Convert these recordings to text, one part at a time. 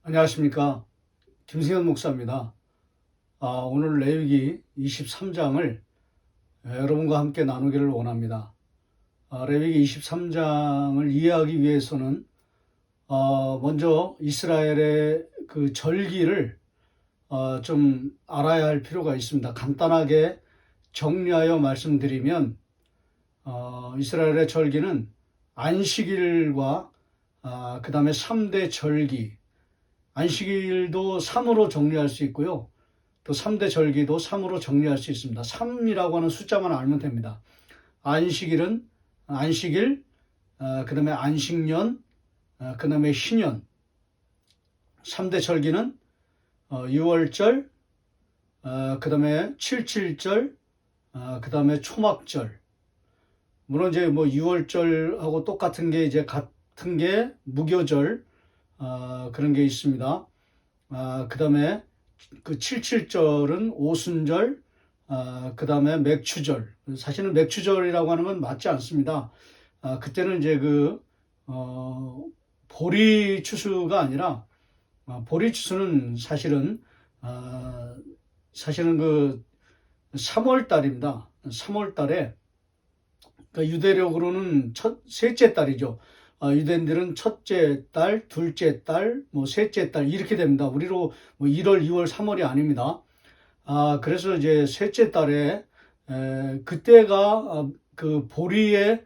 안녕하십니까. 김승현 목사입니다. 오늘 레위기 23장을 여러분과 함께 나누기를 원합니다. 레위기 23장을 이해하기 위해서는 먼저 이스라엘의 그 절기를 좀 알아야 할 필요가 있습니다. 간단하게 정리하여 말씀드리면 이스라엘의 절기는 안식일과 그 다음에 3대 절기, 안식일도 3으로 정리할 수 있고요. 또 3대 절기도 3으로 정리할 수 있습니다. 3이라고 하는 숫자만 알면 됩니다. 안식일은 안식일, 그 다음에 안식년, 그 다음에 신년. 3대 절기는 유월절, 그 다음에 칠칠절, 그 다음에 초막절. 물론 이제 뭐 유월절하고 똑같은 게 이제 같은 게 무교절, 그런 게 있습니다. 그 다음에 그 칠칠절은 오순절, 그 다음에 맥추절. 사실은 맥추절이라고 하는 건 맞지 않습니다. 그때는 이제 보리 추수가 아니라, 보리 추수는 사실은 그 3월 달입니다. 3월 달에, 그러니까 유대력으로는 셋째 달이죠. 유대인들은 첫째 달, 둘째 달, 셋째 달 이렇게 됩니다. 우리로 1월, 2월, 3월이 아닙니다. 그래서 이제 셋째 달에 그때가 그 보리의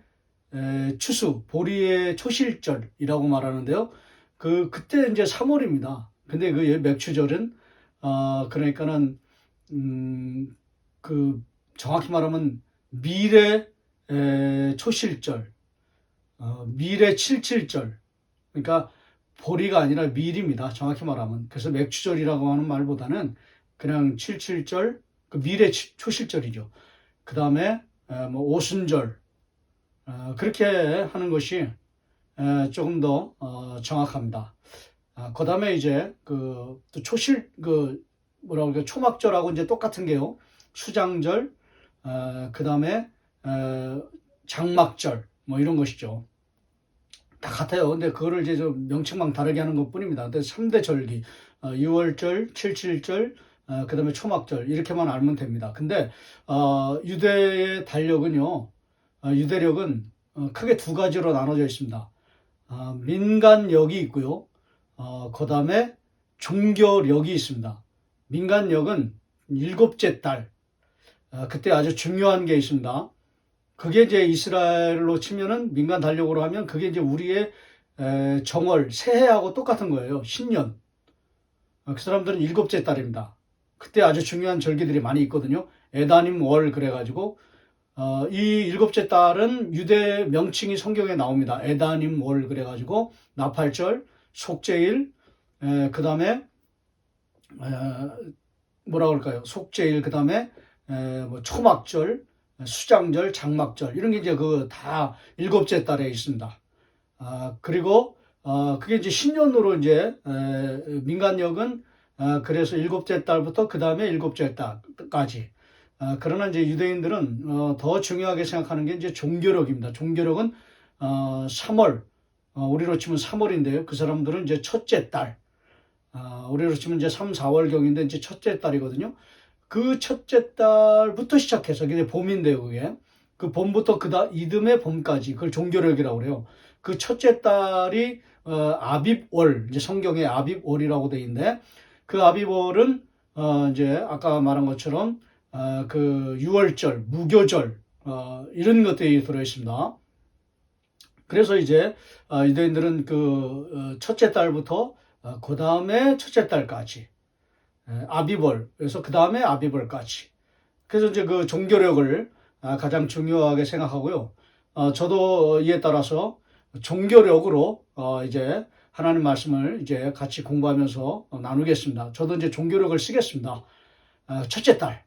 추수, 보리의 초실절이라고 말하는데요. 그때 이제 3월입니다. 근데 그 맥추절은 그러니까는 그 정확히 말하면 밀의 초실절. 밀의 칠칠절. 그러니까 보리가 아니라 밀입니다. 정확히 말하면. 그래서 맥추절이라고 하는 말보다는 그냥 칠칠절, 그 밀의 초실절이죠. 그 다음에 오순절. 그렇게 하는 것이 조금 더 정확합니다. 그 다음에 이제 또 초막절하고 이제 똑같은 게요. 수장절, 그 다음에 장막절, 이런 것이죠. 다 같아요. 근데 그거를 이제 좀 명칭만 다르게 하는 것 뿐입니다. 근데 3대 절기, 유월절, 칠칠절, 그 다음에 초막절, 이렇게만 알면 됩니다. 근데, 유대의 달력은요, 유대력은 크게 두 가지로 나눠져 있습니다. 민간력이 있고요. 그 다음에 종교력이 있습니다. 민간력은 일곱째 달, 그때 아주 중요한 게 있습니다. 그게 이제 이스라엘로 치면은 민간 달력으로 하면 그게 이제 우리의 정월, 새해하고 똑같은 거예요. 신년. 그 사람들은 일곱째 달입니다. 그때 아주 중요한 절기들이 많이 있거든요. 에다님 월 그래가지고 이 일곱째 달은 유대 명칭이 성경에 나옵니다. 에다님 월 그래가지고 나팔절, 속죄일, 그 다음에 뭐라 그럴까요? 속죄일, 그 다음에 초막절, 수장절, 장막절 이런 게 이제 다 일곱째 달에 있습니다. 그리고 그게 이제 신년으로 이제 민간력은 그래서 일곱째 달부터 그 다음에 일곱째 달까지. 그러나 이제 유대인들은 더 중요하게 생각하는 게 이제 종교력입니다. 종교력은 3월, 우리로 치면 3월인데요. 그 사람들은 이제 첫째 달, 우리로 치면 이제 3, 4월경인데 이제 첫째 달이거든요. 그 첫째 달부터 시작해서, 그게 봄인데요, 그게. 그 봄부터 이듬해 봄까지, 그걸 종교력이라고 그래요. 그 첫째 달이, 아빕월, 이제 성경에 아빕월이라고 돼 있는데, 그 아빕월은, 이제 아까 말한 것처럼, 그 유월절, 무교절, 이런 것들이 들어있습니다. 그래서 이제, 유대인들은 첫째 달부터, 그 다음에 첫째 달까지, 아비벌, 그래서 그 다음에 아비벌까지. 그래서 이제 그 종교력을 가장 중요하게 생각하고요. 저도 이에 따라서 종교력으로 이제 하나님 말씀을 이제 같이 공부하면서 나누겠습니다. 저도 이제 종교력을 쓰겠습니다. 첫째 달.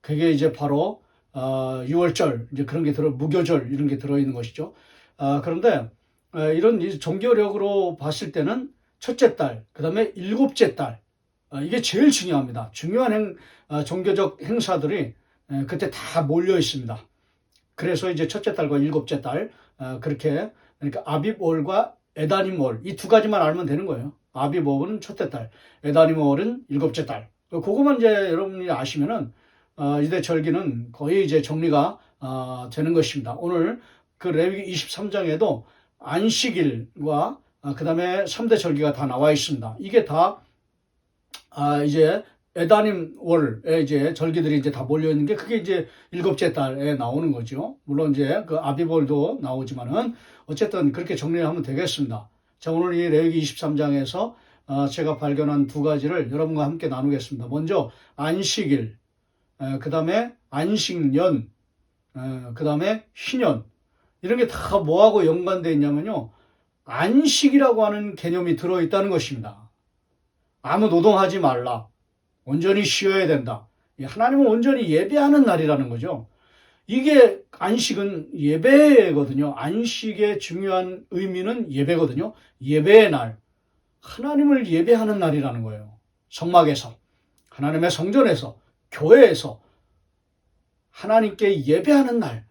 그게 이제 바로 유월절, 이제 그런 게 무교절 이런 게 들어있는 것이죠. 그런데 이런 종교력으로 봤을 때는 첫째 달, 그 다음에 일곱째 달, 이게 제일 중요합니다. 중요한 종교적 행사들이 그때 다 몰려 있습니다. 그래서 이제 첫째 달과 일곱째 달, 그렇게, 그러니까 아빕월과 에다님월, 이 두 가지만 알면 되는 거예요. 아비보는 첫째 딸, 에다니몰은 일곱째 딸. 그거만 이제 여러분이 아시면은 이대 절기는 거의 이제 정리가 되는 것입니다. 오늘 그 레위기 23장에도 안식일과 그다음에 3대 절기가 다 나와 있습니다. 이게 다 이제 에다님 월에 이제 절기들이 이제 다 몰려 있는 게 그게 이제 일곱째 달에 나오는 거죠. 물론 이제 그 아비볼도 나오지만은 어쨌든 그렇게 정리하면 되겠습니다. 자, 오늘 이 레위기 23장에서 제가 발견한 두 가지를 여러분과 함께 나누겠습니다. 먼저 안식일, 그 다음에 안식년, 그 다음에 희년, 이런 게 다 뭐하고 연관되어 있냐면요, 안식이라고 하는 개념이 들어있다는 것입니다. 아무 노동하지 말라. 온전히 쉬어야 된다. 하나님은 온전히 예배하는 날이라는 거죠. 이게 안식은 예배거든요. 안식의 중요한 의미는 예배거든요. 예배의 날. 하나님을 예배하는 날이라는 거예요. 성막에서, 하나님의 성전에서, 교회에서 하나님께 예배하는 날.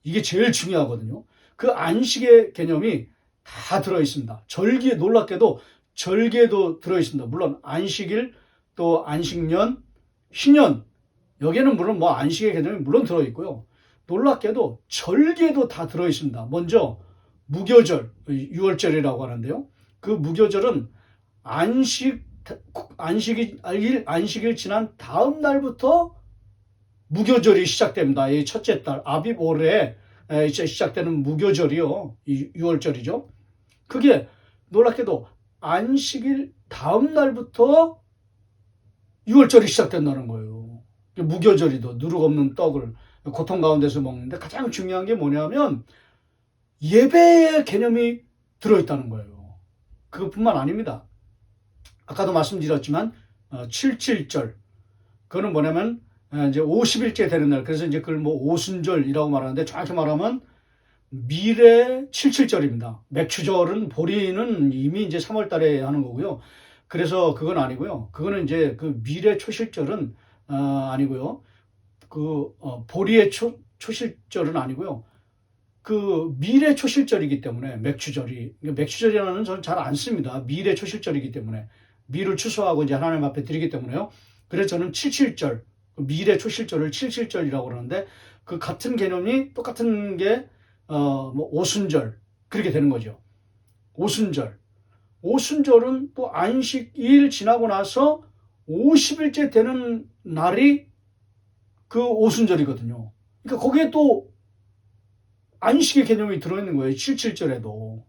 이게 제일 중요하거든요. 그 안식의 개념이 다 들어있습니다. 절기에 놀랍게도 절기에도 들어있습니다. 물론 안식일, 또 안식년, 희년, 여기에는 물론 뭐 안식의 개념이 물론 들어있고요. 놀랍게도 절기에도 다 들어있습니다. 먼저 무교절, 6월절이라고 하는데요. 그 무교절은 안식일 지난 다음 날부터 무교절이 시작됩니다. 이 첫째 달 아비볼에 이제 시작되는 무교절이요. 이 6월절이죠. 그게 놀랍게도 안식일 다음 날부터 6월절이 시작된다는 거예요. 무교절이도 누룩 없는 떡을 고통 가운데서 먹는데 가장 중요한 게 뭐냐면 예배의 개념이 들어있다는 거예요. 그것뿐만 아닙니다. 아까도 말씀드렸지만 77절, 그거는 뭐냐면 이제 50일째 되는 날, 그래서 이제 그걸 뭐 오순절이라고 말하는데 정확히 말하면 미래 77절입니다. 맥추절은 보리는 이미 이제 3월 달에 하는 거고요. 그래서 그건 아니고요. 그거는 이제 그 미래 초실절은 아니고요. 그 보리의 초실절은 아니고요. 그 미래 초실절이기 때문에 맥추절이라는 저는 잘 안 씁니다. 미래 초실절이기 때문에 미를 추수하고 이제 하나님 앞에 드리기 때문에요. 그래서 저는 77절, 미래 초실절을 77절이라고 그러는데 그 같은 개념이 똑같은 게 뭐 오순절 그렇게 되는 거죠. 오순절은 또 안식일 지나고 나서 50일째 되는 날이 그 오순절이거든요. 그러니까 거기에 또 안식의 개념이 들어있는 거예요. 77절에도.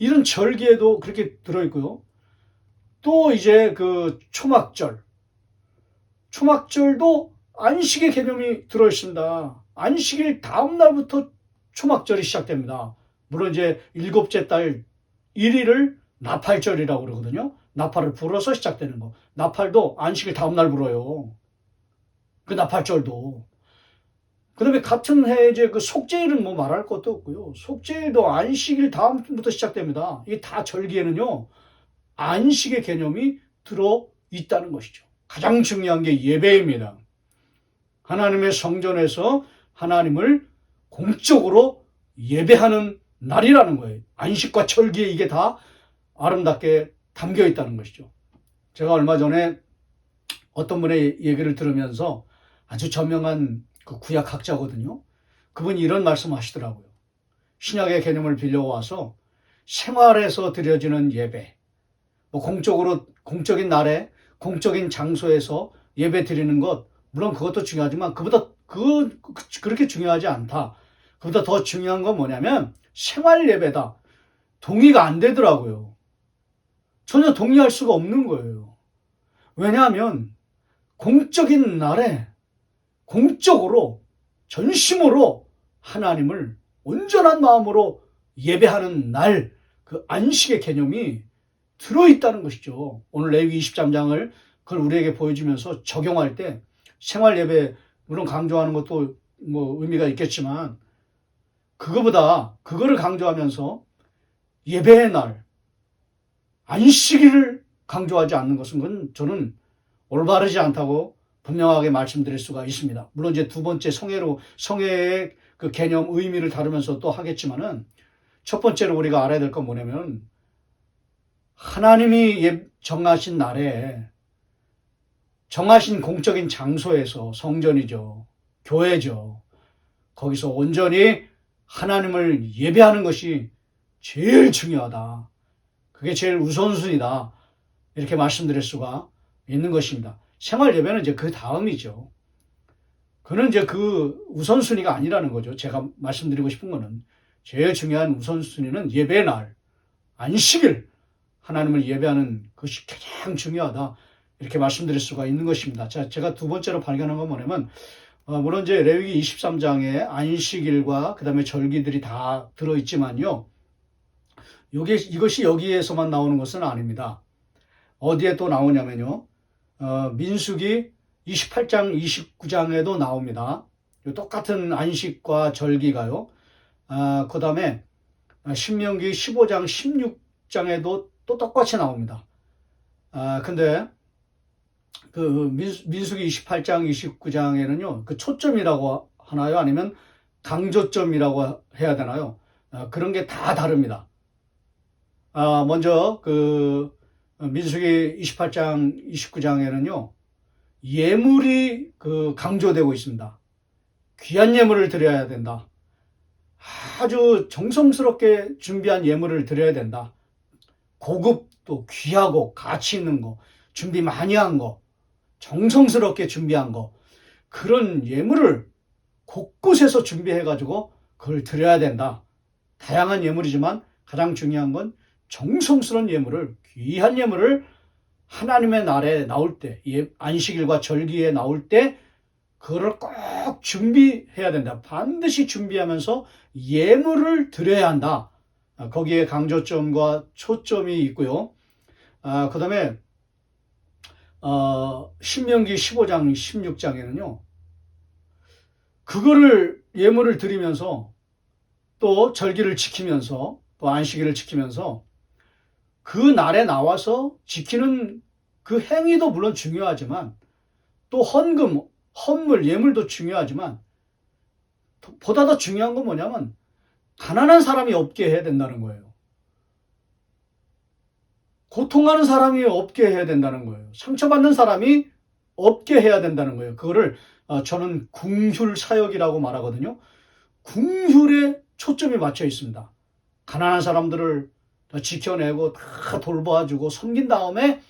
이런 절기에도 그렇게 들어있고요. 또 이제 그 초막절도 안식의 개념이 들어있습니다. 안식일 다음 날부터 초막절이 시작됩니다. 물론 이제 일곱째 달 1일을 나팔절이라고 그러거든요. 나팔을 불어서 시작되는 거. 나팔도 안식일 다음 날 불어요. 그 나팔절도. 그 다음에 같은 해에 이제 그 속죄일은 뭐 말할 것도 없고요. 속죄일도 안식일 다음부터 시작됩니다. 이게 다 절기에는요, 안식의 개념이 들어있다는 것이죠. 가장 중요한 게 예배입니다. 하나님의 성전에서 하나님을 공적으로 예배하는 날이라는 거예요. 안식과 절기에 이게 다 아름답게 담겨 있다는 것이죠. 제가 얼마 전에 어떤 분의 얘기를 들으면서 아주 저명한 그 구약학자거든요. 그분이 이런 말씀 하시더라고요. 신약의 개념을 빌려와서 생활에서 드려지는 예배, 뭐 공적인 날에, 공적인 장소에서 예배 드리는 것, 물론 그것도 중요하지만 그렇게 중요하지 않다. 그보다 더 중요한 건 뭐냐면 생활 예배다. 동의가 안 되더라고요. 전혀 동의할 수가 없는 거예요. 왜냐하면 공적인 날에 공적으로 전심으로 하나님을 온전한 마음으로 예배하는 날, 그 안식의 개념이 들어있다는 것이죠. 오늘 레위기 23장을 그걸 우리에게 보여주면서 적용할 때 생활 예배, 물론 강조하는 것도 뭐 의미가 있겠지만 그거를 강조하면서 예배의 날, 안식일을 강조하지 않는 것은 그건 저는 올바르지 않다고 분명하게 말씀드릴 수가 있습니다. 물론 이제 두 번째 성회의 그 개념, 의미를 다루면서 또 하겠지만은 첫 번째로 우리가 알아야 될 건 뭐냐면 하나님이 정하신 날에 정하신 공적인 장소에서 성전이죠. 교회죠. 거기서 온전히 하나님을 예배하는 것이 제일 중요하다. 그게 제일 우선순위다. 이렇게 말씀드릴 수가 있는 것입니다. 생활 예배는 이제 그 다음이죠. 그는 이제 그 우선순위가 아니라는 거죠. 제가 말씀드리고 싶은 거는 제일 중요한 우선순위는 예배의 날, 안식일, 하나님을 예배하는 것이 가장 중요하다. 이렇게 말씀드릴 수가 있는 것입니다. 자, 제가 두 번째로 발견한 건 뭐냐면, 물론 이제 레위기 23장에 안식일과 그 다음에 절기들이 다 들어있지만요. 이것이 여기에서만 나오는 것은 아닙니다. 어디에 또 나오냐면요. 민수기 28장, 29장에도 나옵니다. 똑같은 안식과 절기가요. 그 다음에 신명기 15장, 16장에도 또 똑같이 나옵니다. 근데 그 민수기 28장, 29장에는요, 그 초점이라고 하나요? 아니면 강조점이라고 해야 되나요? 그런 게 다 다릅니다. 먼저 그 민수기 28장, 29장에는요, 예물이 그 강조되고 있습니다. 귀한 예물을 드려야 된다. 아주 정성스럽게 준비한 예물을 드려야 된다. 고급 또 귀하고 가치 있는 거, 준비 많이 한 거, 정성스럽게 준비한 거, 그런 예물을 곳곳에서 준비해가지고 그걸 드려야 된다. 다양한 예물이지만 가장 중요한 건 정성스러운 예물을, 귀한 예물을 하나님의 날에 나올 때, 안식일과 절기에 나올 때 그걸 꼭 준비해야 된다. 반드시 준비하면서 예물을 드려야 한다. 거기에 강조점과 초점이 있고요. 그 다음에 신명기 15장, 16장에는요. 그거를 예물을 드리면서 또 절기를 지키면서 또 안식일을 지키면서 그 날에 나와서 지키는 그 행위도 물론 중요하지만 또 헌금, 헌물, 예물도 중요하지만 보다 더 중요한 건 뭐냐면 가난한 사람이 없게 해야 된다는 거예요. 고통하는 사람이 없게 해야 된다는 거예요. 상처받는 사람이 없게 해야 된다는 거예요. 그거를 저는 궁휼 사역이라고 말하거든요. 궁휼에 초점이 맞춰 있습니다. 가난한 사람들을 지켜내고 다 돌봐주고 섬긴 다음에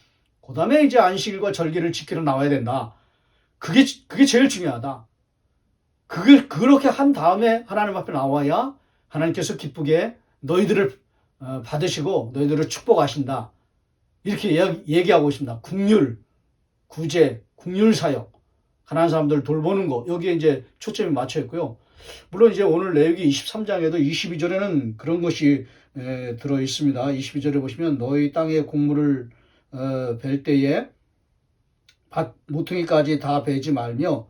그 다음에 이제 안식일과 절기를 지키러 나와야 된다. 그게 제일 중요하다. 그렇게 한 다음에 하나님 앞에 나와야 하나님께서 기쁘게 너희들을 받으시고 너희들을 축복하신다. 이렇게 얘기하고 있습니다. 궁휼, 구제, 궁휼 사역, 가난한 사람들 돌보는 거, 여기에 이제 초점이 맞춰 있고요. 물론 이제 오늘 레위기 23장에도 22절에는 그런 것이 들어 있습니다. 22절에 보시면 너희 땅의 곡물을 벨 때에 밭 모퉁이까지 다 베지 말며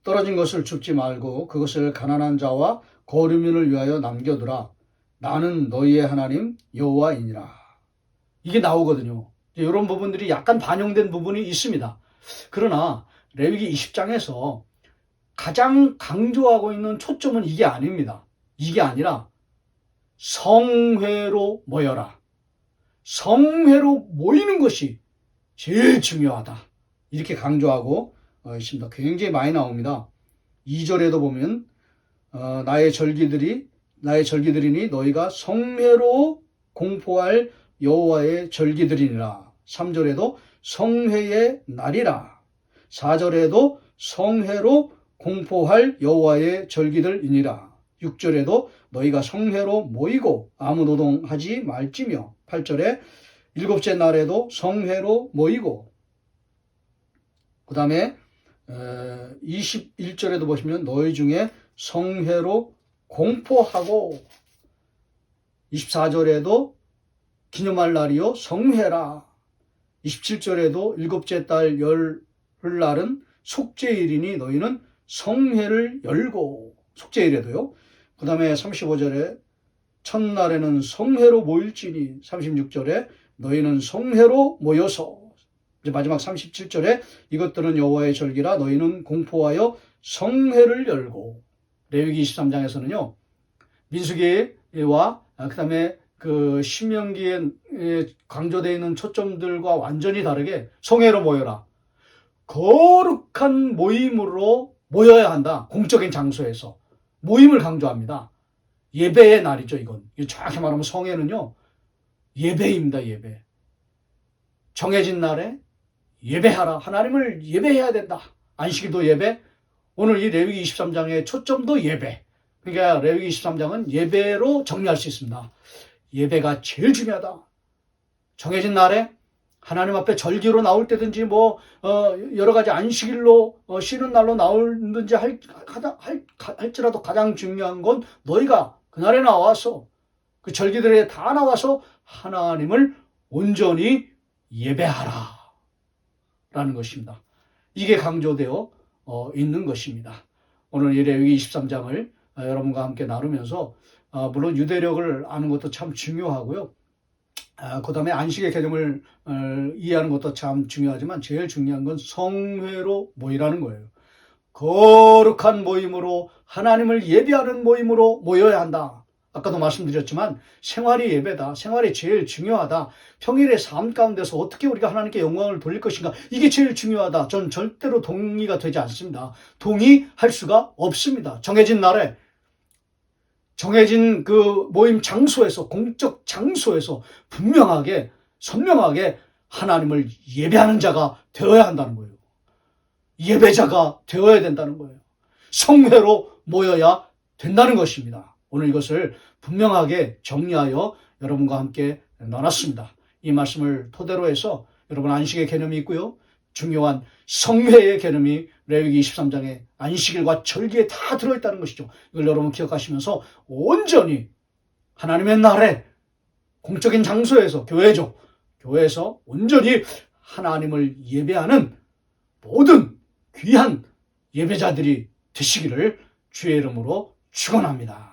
떨어진 것을 줍지 말고 그것을 가난한 자와 거류민을 위하여 남겨두라. 나는 너희의 하나님 여호와이니라. 이게 나오거든요. 이런 부분들이 약간 반영된 부분이 있습니다. 그러나 레위기 20장에서 가장 강조하고 있는 초점은 이게 아닙니다. 이게 아니라 성회로 모여라. 성회로 모이는 것이 제일 중요하다. 이렇게 강조하고 있습니다. 굉장히 많이 나옵니다. 2절에도 보면 나의 절기들이니 너희가 성회로 공포할 여호와의 절기들이니라. 3절에도 성회의 날이라. 4절에도 성회로 공포할 여호와의 절기들이니라. 6절에도 너희가 성회로 모이고 아무 노동하지 말지며. 8절에 일곱째 날에도 성회로 모이고. 그 다음에 21절에도 보시면 너희 중에 성회로 공포하고. 24절에도 기념할 날이요 성회라. 27절에도 일곱째 달 열흘날은 속죄일이니 너희는 성회를 열고. 속죄일에도요. 그 다음에 35절에 첫날에는 성회로 모일지니. 36절에 너희는 성회로 모여서. 이제 마지막 37절에 이것들은 여호와의 절기라 너희는 공포하여 성회를 열고. 레위기 23장에서는요 민수기와 그 다음에 그 신명기에 강조되어 있는 초점들과 완전히 다르게 성회로 모여라. 거룩한 모임으로 모여야 한다. 공적인 장소에서. 모임을 강조합니다. 예배의 날이죠, 이건. 정확히 말하면 성회는요, 예배입니다, 예배. 정해진 날에 예배하라. 하나님을 예배해야 된다. 안식일도 예배. 오늘 이 레위기 23장의 초점도 예배. 그러니까 레위기 23장은 예배로 정리할 수 있습니다. 예배가 제일 중요하다. 정해진 날에 하나님 앞에 절기로 나올 때든지 여러 가지 안식일로 쉬는 날로 나오든지 할지라도 가장 중요한 건 너희가 그날에 나와서 그 절기들에 다 나와서 하나님을 온전히 예배하라 라는 것입니다. 이게 강조되어 있는 것입니다. 오늘 이 레위기 23장을 여러분과 함께 나누면서 물론 유대력을 아는 것도 참 중요하고요. 그 다음에 안식의 개념을 이해하는 것도 참 중요하지만 제일 중요한 건 성회로 모이라는 거예요. 거룩한 모임으로 하나님을 예배하는 모임으로 모여야 한다. 아까도 말씀드렸지만 생활이 예배다. 생활이 제일 중요하다. 평일의 삶 가운데서 어떻게 우리가 하나님께 영광을 돌릴 것인가. 이게 제일 중요하다. 전 절대로 동의가 되지 않습니다. 동의할 수가 없습니다. 정해진 날에 정해진 그 모임 장소에서 공적 장소에서 분명하게 선명하게 하나님을 예배하는 자가 되어야 한다는 거예요. 예배자가 되어야 된다는 거예요. 성회로 모여야 된다는 것입니다. 오늘 이것을 분명하게 정리하여 여러분과 함께 나눴습니다. 이 말씀을 토대로 해서 여러분 안식의 개념이 있고요. 중요한 성회의 개념이 레위기 23장에 안식일과 절기에 다 들어있다는 것이죠. 이걸 여러분 기억하시면서 온전히 하나님의 날에 공적인 장소에서 교회죠. 교회에서 온전히 하나님을 예배하는 모든 귀한 예배자들이 되시기를 주의 이름으로 축원합니다.